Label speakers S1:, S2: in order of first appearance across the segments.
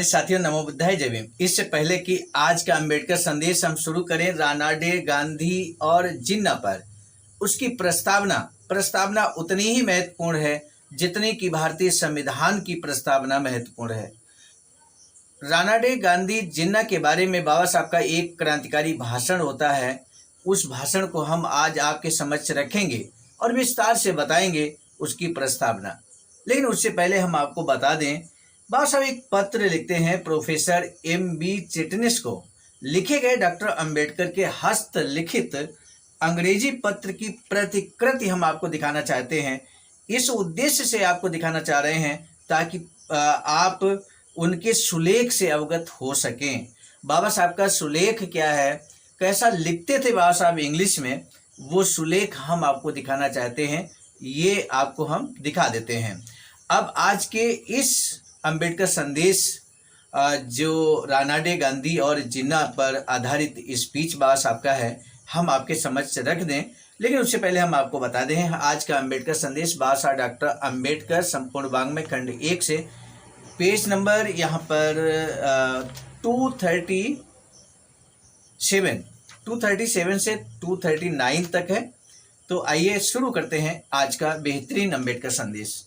S1: साथियों, नमो बुद्धाय, जय भीम। इससे पहले कि आज का अंबेडकर संदेश हम शुरू करें रानाडे, गांधी और जिन्ना पर, उसकी प्रस्तावना उतनी ही महत्वपूर्ण है जितनी कि भारतीय संविधान की प्रस्तावना महत्वपूर्ण है। रानाडे, गांधी, जिन्ना के बारे में बाबा साहब का एक क्रांतिकारी भाषण होता है। उस भाषण को हम आज आपके समक्ष रखेंगे और विस्तार से बताएंगे उसकी प्रस्तावना। लेकिन उससे पहले हम आपको बता दें, बाबा साहब एक पत्र लिखते हैं प्रोफेसर M.B. चिटनिस को। लिखे गए डॉक्टर अंबेडकर के हस्तलिखित अंग्रेजी पत्र की प्रतिकृति हम आपको दिखाना चाहते हैं। इस उद्देश्य से आपको दिखाना चाह रहे हैं ताकि आप उनके सुलेख से अवगत हो सकें। बाबा साहब का सुलेख क्या है, कैसा लिखते थे बाबा साहब इंग्लिश में, वो सुलेख हम आपको दिखाना चाहते हैं। ये आपको हम दिखा देते हैं। अब आज के इस अंबेडकर संदेश जो रानाडे, गांधी और जिन्ना पर आधारित स्पीच बाबा साहब का है, हम आपके समक्ष रख दें। लेकिन उससे पहले हम आपको बता दें, आज का अंबेडकर संदेश बाबा साहब डॉक्टर अंबेडकर संपूर्ण वाङ्मय खंड 1 से पेज नंबर यहाँ पर 237 से 239 तक है। तो आइए शुरू करते हैं आज का बेहतरीन अंबेडकर संदेश।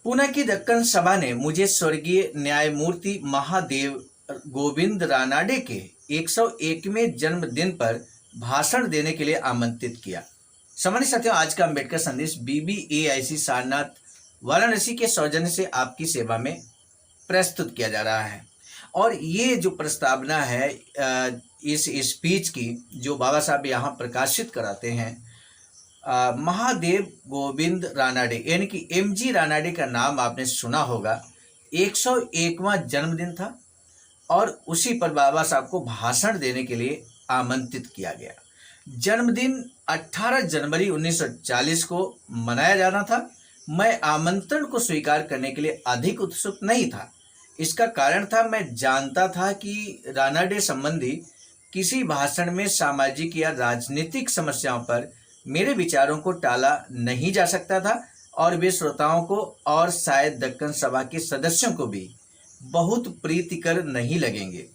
S1: पुणे की दक्कन सभा ने मुझे स्वर्गीय न्यायमूर्ति महादेव गोविंद रानाडे के 101वें जन्मदिन पर भाषण देने के लिए आमंत्रित किया। सामान्य साथियों, आज का अंबेडकर संदेश BBAIC सारनाथ वाराणसी के सौजन्य से आपकी सेवा में प्रस्तुत किया जा रहा है। और ये जो प्रस्तावना है इस स्पीच की, जो बाबा साहब यहाँ प्रकाशित कराते हैं, महादेव गोविंद रानाडे यानी कि MG रानाडे का नाम आपने सुना होगा। 101वां जन्मदिन था और उसी पर बाबा साहब को भाषण देने के लिए आमंत्रित किया गया। जन्मदिन 18 जनवरी 1940 को मनाया जाना था। मैं आमंत्रण को स्वीकार करने के लिए अधिक उत्सुक नहीं था। इसका कारण था, मैं जानता था कि रानाडे संबंधी किसी भाषण में सामाजिक या राजनीतिक समस्याओं पर मेरे विचारों को टाला नहीं जा सकता था और वे श्रोताओं को और शायद दक्कन सभा के सदस्यों को भी बहुत प्रीतिकर नहीं लगेंगे।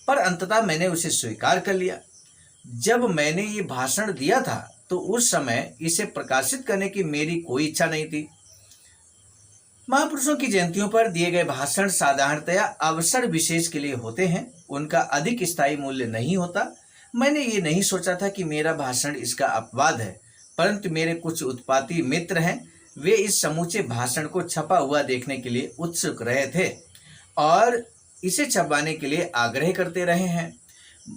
S1: पर अंततः मैंने उसे स्वीकार कर लिया। जब मैंने ये भाषण दिया था तो उस समय इसे प्रकाशित करने की मेरी कोई इच्छा नहीं थी। महापुरुषों की जयंतियों पर दिए गए भाषण साधारणतया अवसर विशेष के लिए होते हैं, उनका अधिक स्थायी मूल्य नहीं होता। मैंने ये नहीं सोचा था कि मेरा भाषण इसका अपवाद है, परंतु मेरे कुछ उत्पाती मित्र हैं, वे इस समूचे भाषण को छपा हुआ देखने के लिए उत्सुक रहे थे और इसे छपवाने के लिए आग्रह करते रहे हैं।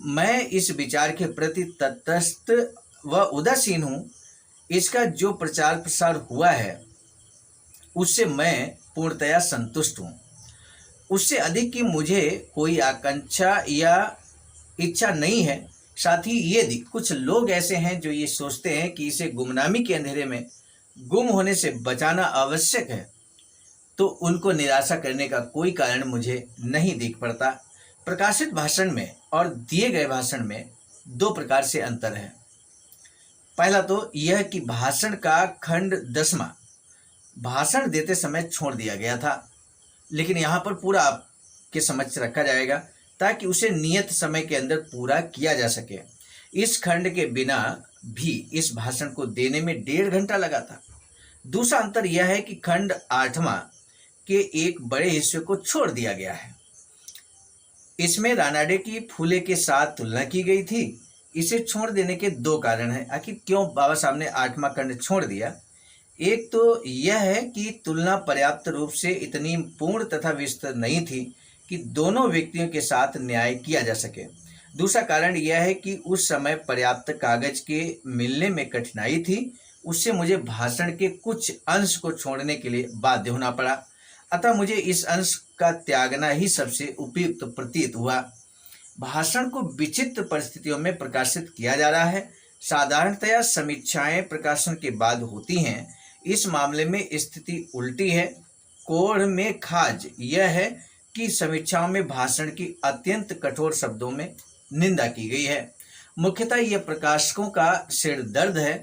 S1: मैं इस विचार के प्रति तटस्थ व उदासीन हूँ। इसका जो प्रचार प्रसार हुआ है उससे मैं पूर्णतया संतुष्ट हूँ। उससे अधिक की मुझे कोई आकांक्षा या इच्छा नहीं है। साथ ही यदि कुछ लोग ऐसे हैं जो ये सोचते हैं कि इसे गुमनामी के अंधेरे में गुम होने से बचाना आवश्यक है, तो उनको निराशा करने का कोई कारण मुझे नहीं दिख पड़ता। प्रकाशित भाषण में और दिए गए भाषण में 2 प्रकार से अंतर है। पहला तो यह कि भाषण का खंड 10वां भाषण देते समय छोड़ दिया गया था, लेकिन यहाँ पर पूरा आपके समक्ष रखा जाएगा ताकि उसे नियत समय के अंदर पूरा किया जा सके। इस खंड के बिना भी इस भाषण को देने में 1.5 घंटा लगा था। दूसरा अंतर यह है कि खंड 8वां के एक बड़े हिस्से को छोड़ दिया गया है। इसमें रानाडे की फूले के साथ तुलना की गई थी। इसे छोड़ देने के 2 कारण हैं। आखिर क्यों बाबा साहब ने 8वां खंड छोड़ दिया? एक तो यह है कि तुलना पर्याप्त रूप से इतनी पूर्ण तथा विस्तृत नहीं थी कि दोनों व्यक्तियों के साथ न्याय किया जा सके। दूसरा कारण यह है कि उस समय पर्याप्त कागज के मिलने में कठिनाई थी। उससे मुझे भाषण के कुछ अंश को छोड़ने के लिए बाध्य होना पड़ा। अतः मुझे इस अंश का त्यागना ही सबसे उपयुक्त प्रतीत हुआ। भाषण को विचित्र परिस्थितियों में प्रकाशित किया जा रहा है। साधारणतया समीक्षाएं प्रकाशन के बाद होती हैं। इस मामले में स्थिति उल्टी है। कोढ़ में खाज यह है कि समीक्षाओं में भाषण की अत्यंत कठोर शब्दों में निंदा की गई है। मुख्यतः यह प्रकाशकों का सिर दर्द है।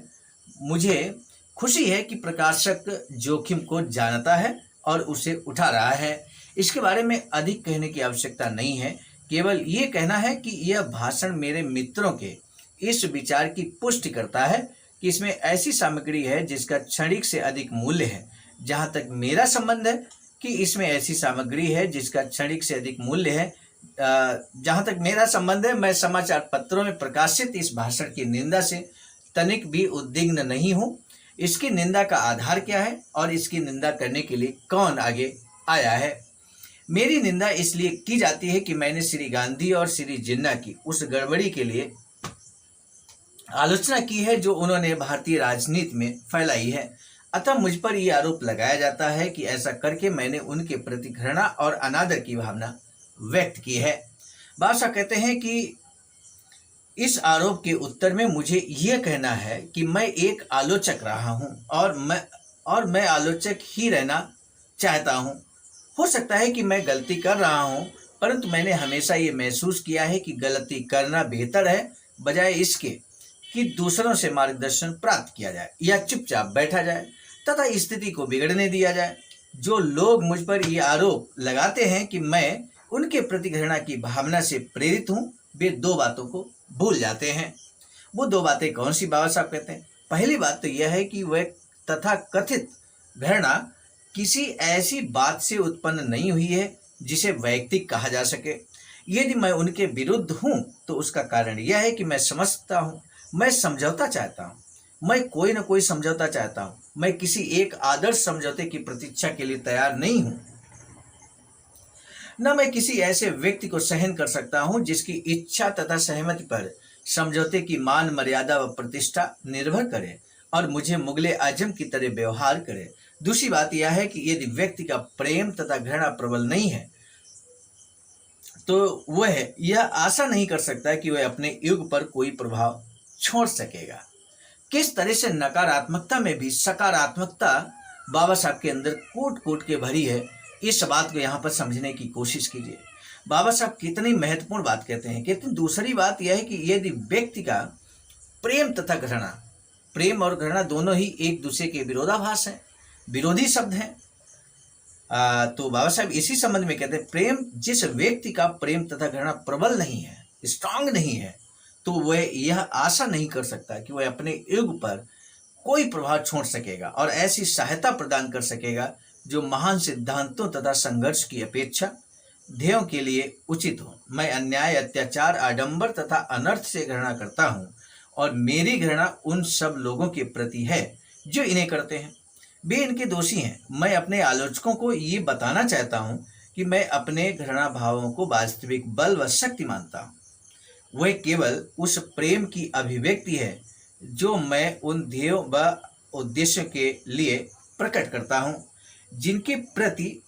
S1: मुझे खुशी है कि प्रकाशक जोखिम को जानता है और उसे उठा रहा है। इसके बारे में अधिक कहने की आवश्यकता नहीं है, केवल ये कहना है कि यह भाषण मेरे मित्रों के इस विचार की पुष्टि करता है कि इसमें ऐसी सामग्री है जिसका क्षणिक से अधिक मूल्य है। जहाँ तक मेरा संबंध है कि इसमें ऐसी सामग्री है जिसका क्षणिक से अधिक मूल्य है, जहाँ तक मेरा संबंध है, मैं समाचार पत्रों में प्रकाशित इस भाषण की निंदा से तनिक भी उद्विग्न नहीं हूँ। इसकी निंदा का आधार क्या है और इसकी निंदा करने के लिए कौन आगे आया है? मेरी निंदा इसलिए की जाती है कि मैंने श्री गांधी और श्री जिन्ना की उस गड़बड़ी के लिए आलोचना की है जो उन्होंने भारतीय राजनीति में फैलाई है। अतः मुझ पर यह आरोप लगाया जाता है कि ऐसा करके मैंने उनके प्रति घृणा और अनादर की भावना व्यक्त की है। बादशाह कहते हैं कि इस आरोप के उत्तर में मुझे यह कहना है कि मैं एक आलोचक रहा हूं और मैं आलोचक ही रहना चाहता हूं। हो सकता है कि मैं गलती कर रहा हूं, परंतु मैंने हमेशा ये महसूस किया है कि गलती करना बेहतर है बजाय इसके कि दूसरों से मार्गदर्शन प्राप्त किया जाए या चुपचाप बैठा जाए तथा स्थिति को बिगड़ने दिया जाए। जो लोग मुझ पर यह आरोप लगाते हैं कि मैं उनके प्रति घृणा की भावना से प्रेरित हूं, वे दो बातों को भूल जाते हैं। वो दो बातें कौन सी बाबा साहब कहते हैं? पहली बात तो यह है कि वह तथा कथित घृणा किसी ऐसी बात से उत्पन्न नहीं हुई है जिसे वैयक्तिक कहा जा सके। यदि मैं उनके विरुद्ध हूं तो उसका कारण यह है कि मैं समझता हूं, मैं समझौता चाहता हूं, मैं कोई न कोई समझौता चाहता हूं। मैं किसी एक आदर्श समझौते की प्रतीक्षा के लिए तैयार नहीं हूं। न मैं किसी ऐसे व्यक्ति को सहन कर सकता हूं जिसकी इच्छा तथा सहमति पर समझौते की मान मर्यादा व प्रतिष्ठा निर्भर करे और मुझे मुगले आजम की तरह व्यवहार करे। दूसरी बात यह है कि यदि व्यक्ति का प्रेम तथा घृणा प्रबल नहीं है तो वह यह आशा नहीं कर सकता कि वह अपने युग पर कोई प्रभाव छोड़ सकेगा। किस तरह से नकारात्मकता में भी सकारात्मकता बाबा साहब के अंदर कूट कूट के भरी है, इस बात को यहाँ पर समझने की कोशिश कीजिए। बाबा साहब कितनी महत्वपूर्ण बात कहते हैं। कहते हैं दूसरी बात यह है कि यदि व्यक्ति का प्रेम तथा घृणा, प्रेम और घृणा दोनों ही एक दूसरे के विरोधाभास हैं, विरोधी शब्द हैं। तो बाबा साहब इसी संबंध में कहते हैं प्रेम, जिस व्यक्ति का प्रेम तथा घृणा प्रबल नहीं है, स्ट्रांग नहीं है, तो वह यह आशा नहीं कर सकता कि वह अपने युग पर कोई प्रभाव छोड़ सकेगा और ऐसी सहायता प्रदान कर सकेगा जो महान सिद्धांतों तथा संघर्ष की अपेक्षा ध्येयों के लिए उचित हो। मैं अन्याय, अत्याचार, आडंबर तथा अनर्थ से घृणा करता हूँ और मेरी घृणा उन सब लोगों के प्रति है जो इन्हें करते हैं। वे इनके दोषी हैं। मैं अपने आलोचकों को ये बताना चाहता हूँ कि मैं अपने घृणा भावों को वास्तविक बल व शक्ति मानता हूँ। वह केवल उस प्रेम की अभिव्यक्ति है जो मैं उन ध्येयों व उद्देश्यों के लिए प्रकट करता हूँ जिनके प्रति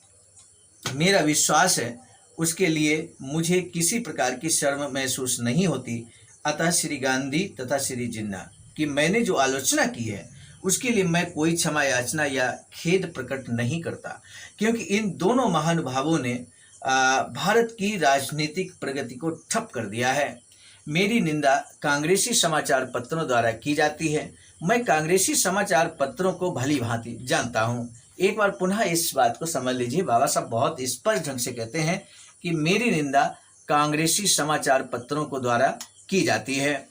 S1: मेरा विश्वास है। उसके लिए मुझे किसी प्रकार की शर्म महसूस नहीं होती। अतः श्री गांधी तथा श्री जिन्ना की मैंने जो आलोचना की है उसके लिए मैं कोई क्षमा याचना या खेद प्रकट नहीं करता, क्योंकि इन दोनों महानुभावों ने भारत की राजनीतिक प्रगति को ठप कर दिया है। मेरी निंदा कांग्रेसी समाचार पत्रों द्वारा की जाती है। मैं कांग्रेसी समाचार पत्रों को भली भांति जानता हूँ। एक बार पुनः इस बात को समझ लीजिए। बाबा साहब बहुत स्पष्ट ढंग से कहते हैं कि मेरी निंदा कांग्रेसी समाचार पत्रों को द्वारा की जाती है।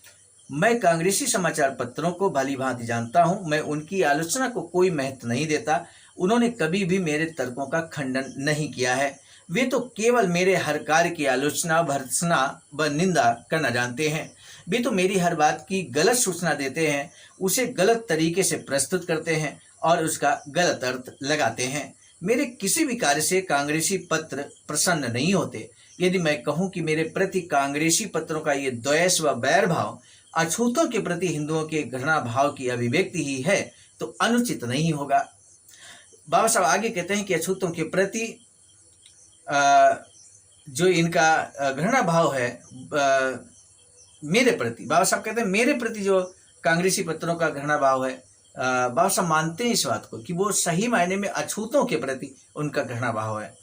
S1: मैं कांग्रेसी समाचार पत्रों को भली भांति जानता हूं। मैं उनकी आलोचना को कोई महत्व नहीं देता। उन्होंने कभी भी मेरे तर्कों का खंडन नहीं किया है। वे तो केवल मेरे हर कार्य की आलोचना, भर्त्सना व निंदा करना जानते हैं। वे तो मेरी हर बात की गलत सूचना देते हैं, उसे गलत तरीके से प्रस्तुत करते हैं और उसका गलत अर्थ लगाते हैं। मेरे किसी भी कार्य से कांग्रेसी पत्र प्रसन्न नहीं होते। यदि मैं कहूं कि मेरे प्रति कांग्रेसी पत्रों का ये द्वेष व बैर भाव अछूतों के प्रति हिंदुओं के घृणा भाव की अभिव्यक्ति ही है तो अनुचित नहीं होगा। बाबा साहब आगे कहते हैं कि अछूतों के प्रति जो इनका घृणा भाव है मेरे प्रति, बाबा साहब कहते हैं मेरे प्रति जो कांग्रेसी पत्रों का घृणा भाव है, बाबा साहब मानते हैं इस बात को कि वो सही मायने में अछूतों के प्रति उनका घृणा भाव है।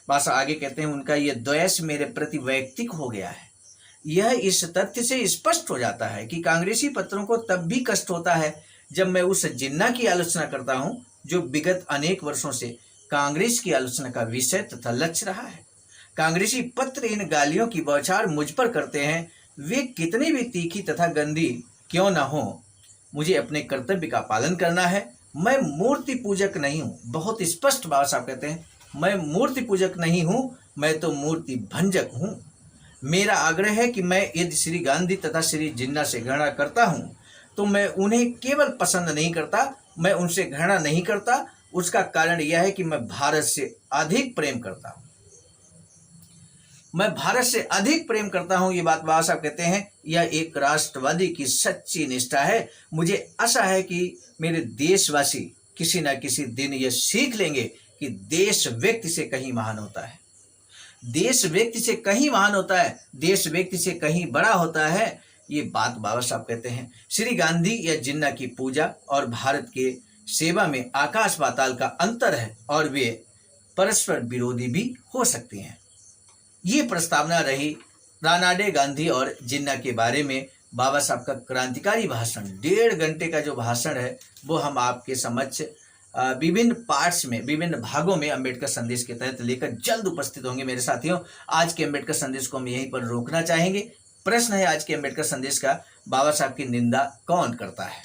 S1: बाबा साहब आगे कहते हैं उनका ये द्वेष मेरे प्रति वैयक्तिक हो गया है। यह इस तथ्य से स्पष्ट हो जाता है कि कांग्रेसी पत्रों को तब भी कष्ट होता है जब मैं उस जिन्ना की आलोचना करता हूं जो विगत अनेक वर्षों से कांग्रेस की आलोचना का विषय तथा लक्ष्य रहा है। कांग्रेसी पत्र इन गालियों की बौछार मुझ पर करते हैं, वे कितनी भी तीखी तथा गंदी क्यों न हो, मुझे अपने कर्तव्य का पालन करना है। मैं मूर्ति पूजक नहीं हूँ। बहुत स्पष्ट बाबा साहब कहते हैं, मैं मूर्ति पूजक नहीं हूँ, मैं तो मूर्ति भंजक हूँ। मेरा आग्रह है कि मैं यदि श्री गांधी तथा श्री जिन्ना से घृणा करता हूँ तो मैं उन्हें केवल पसंद नहीं करता, मैं उनसे घृणा नहीं करता। उसका कारण यह है कि मैं भारत से अधिक प्रेम करता हूँ। मैं भारत से अधिक प्रेम करता हूँ, ये बात बाबा साहब कहते हैं। यह एक राष्ट्रवादी की सच्ची निष्ठा है। मुझे आशा है कि मेरे देशवासी किसी न किसी दिन यह सीख लेंगे कि देश व्यक्ति से कहीं महान होता है। देश व्यक्ति से कहीं महान होता है, देश व्यक्ति से कहीं बड़ा होता है। ये बात बाबा साहब कहते हैं। श्री गांधी या जिन्ना की पूजा और भारत के सेवा में आकाश पाताल का अंतर है और वे परस्पर विरोधी भी हो सकती हैं। ये प्रस्तावना रही रानाडे, गांधी और जिन्ना के बारे में बाबा साहब का क्रांतिकारी भाषण। 1.5 घंटे का जो भाषण है वो हम आपके समक्ष विभिन्न पार्ट्स में, विभिन्न भागों में अम्बेडकर संदेश के तहत लेकर जल्द उपस्थित होंगे। मेरे साथियों, आज के अम्बेडकर संदेश को हम यहीं पर रोकना चाहेंगे। प्रश्न है आज के अम्बेडकर संदेश का, बाबा साहब की निंदा कौन करता है?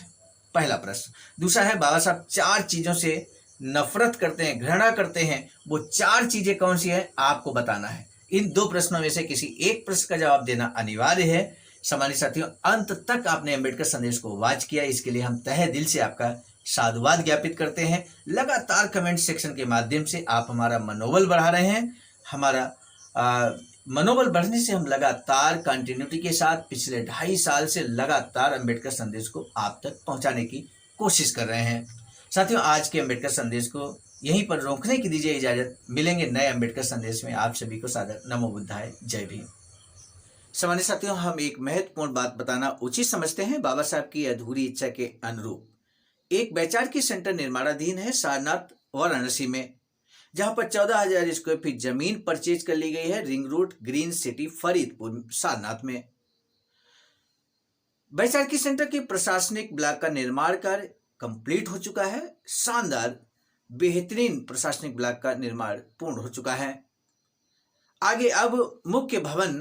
S1: पहला प्रश्न। दूसरा है, बाबा साहब 4 चीजों से नफरत करते हैं, घृणा करते हैं, वो 4 चीजें कौन सी है आपको बताना है। इन 2 प्रश्नों में से किसी एक प्रश्न का जवाब देना अनिवार्य है। सम्मानित साथियों, अंत तक आपने अम्बेडकर संदेश को वॉच किया, इसके लिए हम तहे दिल से आपका साधुवाद ज्ञापित करते हैं। लगातार कमेंट सेक्शन के माध्यम से आप हमारा मनोबल बढ़ा रहे हैं। हमारा मनोबल बढ़ने से हम लगातार कंटिन्यूटी के साथ पिछले 2.5 साल से लगातार अम्बेडकर संदेश को आप तक पहुंचाने की कोशिश कर रहे हैं। साथियों, आज के अम्बेडकर संदेश को यहीं पर रोकने की दीजिए इजाजत। मिलेंगे नए अम्बेडकर संदेश में। आप सभी को सादर नमो बुद्धाय, जय भीम। सम्मानित साथियों, हम एक महत्वपूर्ण बात बताना उचित समझते हैं। बाबा साहब की अधूरी इच्छा के अनुरूप एक वैचारिक सेंटर निर्माणाधीन है सारनाथ वाराणसी में, जहां पर 14,000 स्क्वायर फीट जमीन परचेज कर ली गई है ring road, green city, Faridpur, Sarnath में। वैचारिक सेंटर के प्रशासनिक ब्लॉक का निर्माण कार्य कंप्लीट हो चुका है। शानदार बेहतरीन प्रशासनिक ब्लॉक का निर्माण पूर्ण हो चुका है। आगे अब मुख्य भवन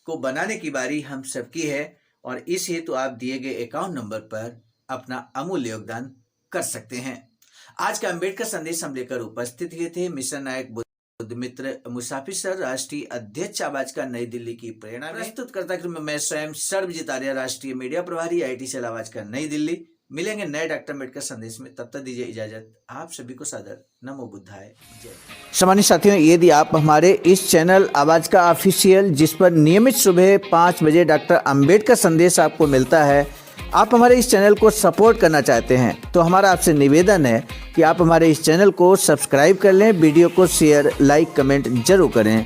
S1: को बनाने की बारी हम सबकी है और इस हेतु आप दिए गए अकाउंट नंबर पर अपना अमूल्य योगदान कर सकते हैं। आज का अम्बेडकर संदेश हम लेकर उपस्थित हुए थे मिशन नायक बुद्ध मित्र मुसाफिर सर, राष्ट्रीय अध्यक्ष आवाज का, नई दिल्ली की प्रेरणा। प्रस्तुत करता क्रम मैं स्वयं सर्वजित आर्य, राष्ट्रीय मीडिया प्रभारी, IIT सेल आवाज का, नई दिल्ली। मिलेंगे नए डॉक्टर अम्बेडकर संदेश में, तब तक दीजिए इजाजत। आप सभी को सादर नमो बुद्धाय, जय। सम्मानित साथियों, यदि आप हमारे इस चैनल आवाज का ऑफिशियल, जिस पर नियमित सुबह 5 बजे डॉक्टर अम्बेडकर संदेश आपको मिलता है, आप हमारे इस चैनल को सपोर्ट करना चाहते हैं तो हमारा आपसे निवेदन है कि आप हमारे इस चैनल को सब्सक्राइब कर लें, वीडियो को शेयर, लाइक, कमेंट जरूर करें।